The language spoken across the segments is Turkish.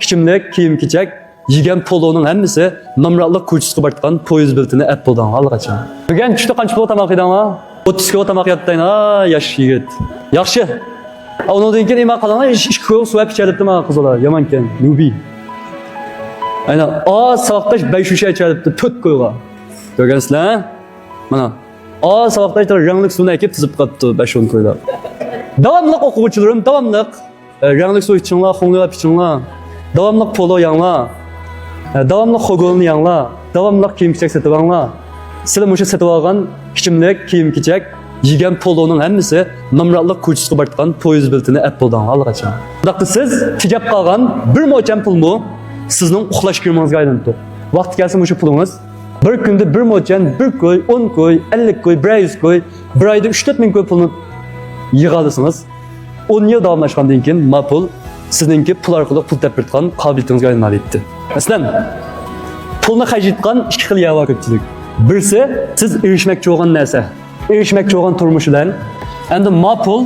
Kichimlik, kiyim-kechak, yegan poloning hammasi nomraqli ko'chasiga borgan poyezd biltini Apple'dan allaqachon. Bugun tushda qancha pul tamoq yedingmi? 30 kilo tamoq yeding, yosh yigit. Yaxshi. Undan keyin nima qilamiz? 2 kilo suv ichiribdimi qizlar? Yomon ekan, nubi. Ayna savoqdash 5 shisha ichiribdi 4 kiloga. Ko'rgansizlar? Mana savoqdash rangli suvni ekib tizib qopti 5-10 kiloga. Davamlı o'quvchilarim, davamlı rangli suv ichinglar, xonglab ichinglar. Davamlı polo yanglar. Davamlı xo'g'olni yanglar. Davamlı kiyim-kechak sotib olinglar. Sizlar mushu sotib olgan kichimlik, kiyim-kechak, yegan poloning hammasi nomraqli ko'chasiga borgan poyezd biltini Apple'dan allaqachon. Bundaqda siz tejab qolgan bir mo'jam pulmi sizning uxlash kiyimingizga aylanibdi. Vaqti kelsa mushu pulingiz bir kunda bir mo'jam, 1 koy, 10 koy, 50 koy, 100 koy, bir oyda 3-4 ming koy pulni yig'alasınız. 10 yıl davamlaşkandan keyin ma pul sizningki pul orqali pul topirgan qobiliyatingizga aylanadi. Masalan, pulni xarjlayotgan ikki xil yo'l bor ko'pchilik. Birisi siz erishmoqchi bo'lgan narsa, erishmoqchi bo'lgan turmushidan endi ma pul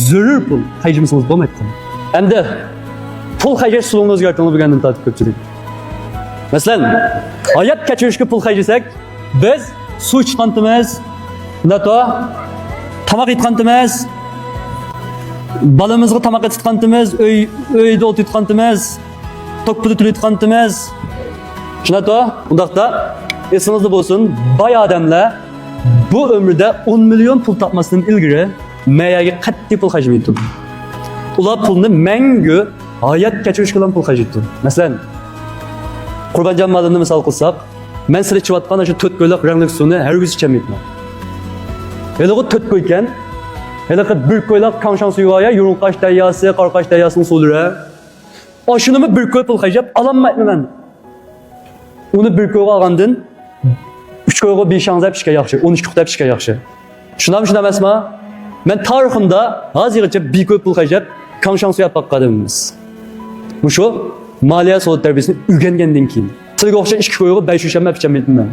zarur pul xarjlamasangiz bo'lmaydi. Endi pul xarjlash usulini o'zgartirib bo'lgandan tortib ko'pchilik. Masalan, hayot kechirishga pul xarjlasak, biz suv ichganimiz, nato tamoq yetganimiz, balamızga tamoq yetganimiz, uyda o'tayotganimiz, tok puli to'layotganimiz. Shunday, undaqda esingizda bo'lsin, boy odamlar bu umrda 10 million pul topmasdan ilgari mayaga qattiq pul xarjlaydi. Ular pulni mangu hayot kechirish bilan pul xarjlaydi. Masalan, Qurbanjon malini misol qilsak, men sizga ichayotgan shu 4 ko'ylak rangli suvni hargiz ichamayman. Hele o 4 koyken, hele o 1 koylak kangshan suyu var ya, Yurunqaş deryası, Qarqaş deryasının suları. Aşını mı 1 koy pul xarjlab alamayman ben. Onu 1 koyga algandan 3 koyga 5 şans yapışka yaxşı, 13 kuqda yapışka yaxşı. Şundan emasmi? Men tariximda hozirgacha 1 koy pul xarjlab kangshan suyu yapaq qadimimiz. Mushu maliya sot tarbiyasini o'rgangandan keyin. Sizga o'xshash 2 koyga 5 shisha ichamayman.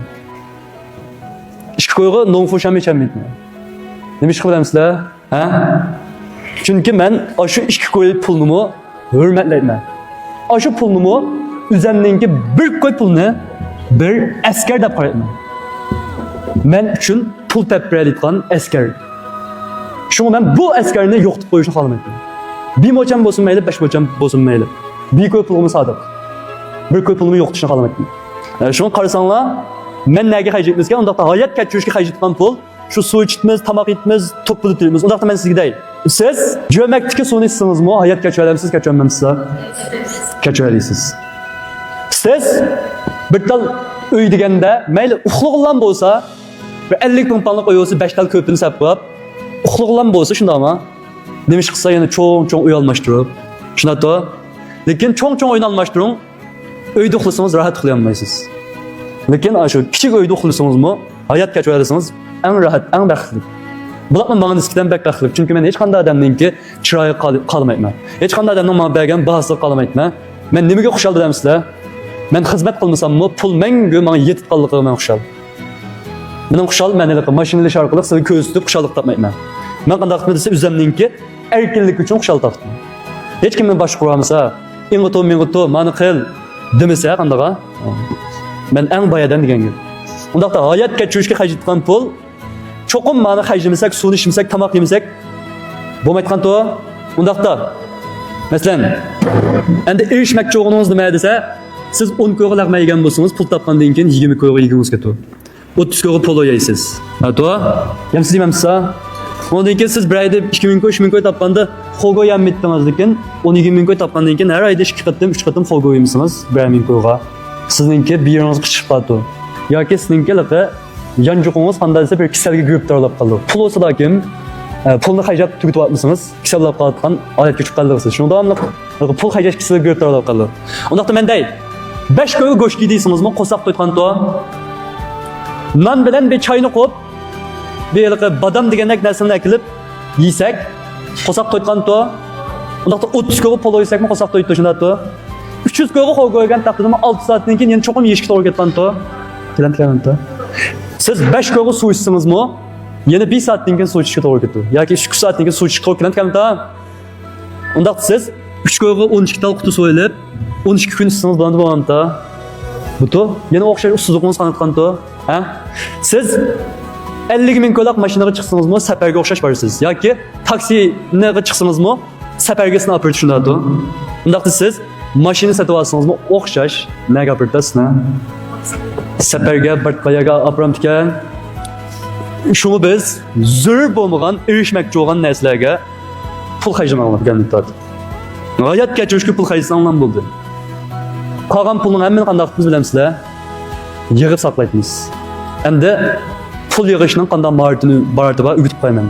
2 koyga nonfu sham ichamayman. Nima ish qilamsizlar? Ha? Chunki men shu 2 koy pulni hurmatlayman. Shu pulni o'zimninki 1 koy pulni bir askar deb qarayman. Men uchun pul topirayotgan askar. Shunga men bu askarni yo'qotib qo'yishni xohlamayman. 1 mo'jam bo'lsin mayli, 5 mo'jam bo'lsin mayli. 1 koy pulni sodiq. 1 koy pulni yo'qotishni xohlamayman. Shuni qarasanglar, men nega xarjlayapmizkan? Undaqda hayot kechirishga xarjlayotgan pul şu suv ichimiz, tamoq yeymiz, tok pul to'laymiz. Undaqda men sizga deyman. Siz jo'makdagi suvni ichsangizmi, hayot kechirolasiz, kechirolmaysizlar? Kechirolasiz. Siz bir tal uy deganda, mayli uxlag'lan bo'lsa, 50 ming poundlik uy bo'lsa 5 tal ko'pini sap qo'yib, uxlag'lan bo'lsa shundaymi? Nima ish qilsa yana cho'ng uy almashtirib, shunday. Lekin cho'ng uyni almashtiring, uyda uxlasangiz rahat uxlay olmaysiz. Lekin shu kichik uyda uxlasangizmi, hayot kechirasiz, eng rahat, eng baxtli. Bularning menga nisbatan bak baxtli, chunki men hech qanday odamningki chiroyi qolmayman. Hech qanday odamning menga bergan bahsi qolmayman. Men nimaga xushal bilamsizlar? Men xizmat qilmasammi, pul menga menga yetib qolganiga men xushal. Mening xushal meniki mashinalash orqali sizga ko'rsatib xushallik topmayman. Men qanday qilib desa, o'zimningki erkinlik uchun xushal topdim. Hech kim meni boshqaramasa, menga mani qil demasa qandaqa? Men eng boyadan degan gap. Undaqda hayot kechirishga xarjlayotgan pul cho'qim mani xarjlamasak, suvni ichmasak, tamoq yemasak bo'lmaydigan to. Undaqda masalan, endi erishmoqchi bo'lganingiz nima desa, siz 10 ko'g'il laqma yegan bo'lsangiz, pul topgandan keyin 20 ko'g'il yegingiz ketadi. 30 ko'g'il polo yeysiz. Ha to? Yemsiz demamsiz? Ondan keyin siz bir oyda 2000 ko'y, 3000 ko'y topganda xo'go yemayapsiniz, lekin 10-20 ming ko'y topgandan keyin har oyda 2 qatim, 3 qatim xo'go yeysiz, 1000 ko'yga. Sizningki bir yeringiz qishib qoldi. Yoki sizningki yanjuqingiz qanday desa bir kasalga giribtorlab qoldi. Pul olsa kim pulni xarjlab tugatyapmisiz? Kasallab qolgan odat kechib qoldingiz. Shunda davomli pul xarjlash kasalga giribtorlab qoldi. Undaqda men dey 5 ko'y go'sht yeysizmi, qo'saq to'ygan to. Non bilan bir choyni qo'yib, bir badam degandek narsani akilib yeysak, qo'saq to'ygan to. Undaqda 30 ko'y polo yeysakmi, qo'saq to'ydi shunda to. 300 ko'yga qo'y qo'ygan taqdirda 6 soatdan keyin yana cho'qim yeyishga to'g'ri ketgan to. Kelamta. Siz 5 ko'yga suv ichsangizmi, yana 1 soatdan keyin suv ichishga to'g'ri ketadi. Yoki 2 soatdan keyin suv ichishga to'g'ri kelamta. Undaqda siz 3 koyga 12 tal qutu so'yilib, 12 kun isitsangiz bo'ladi bo'lganda. Bu to, yana o'xshash ustunligingiz qanatgan to. Ha? Siz 50 ming ko'laq mashinaga chiqsangizmi, safarga o'xshash borsiz yoki taksiniga chiqsangizmi, safarga sinab o'tib shundaydi. Undaqda siz mashina sotib olsangizmi, o'xshash nega gapirtasizmi? Safarga bir qayaga olib ekan. Şunu biz zor bo'lmagan, erishmoqchi bo'lgan narsalarga pul xarjlamoqni o'rgandik. G'oyat kechirishga pul xarjlagan bo'ldi. Qolgan pulning hammani qanday qilib bilamsizlar? Yig'ib saqlaymiz. Endi pul yig'ishning qanday mahoratini o'rgatib qo'yaman.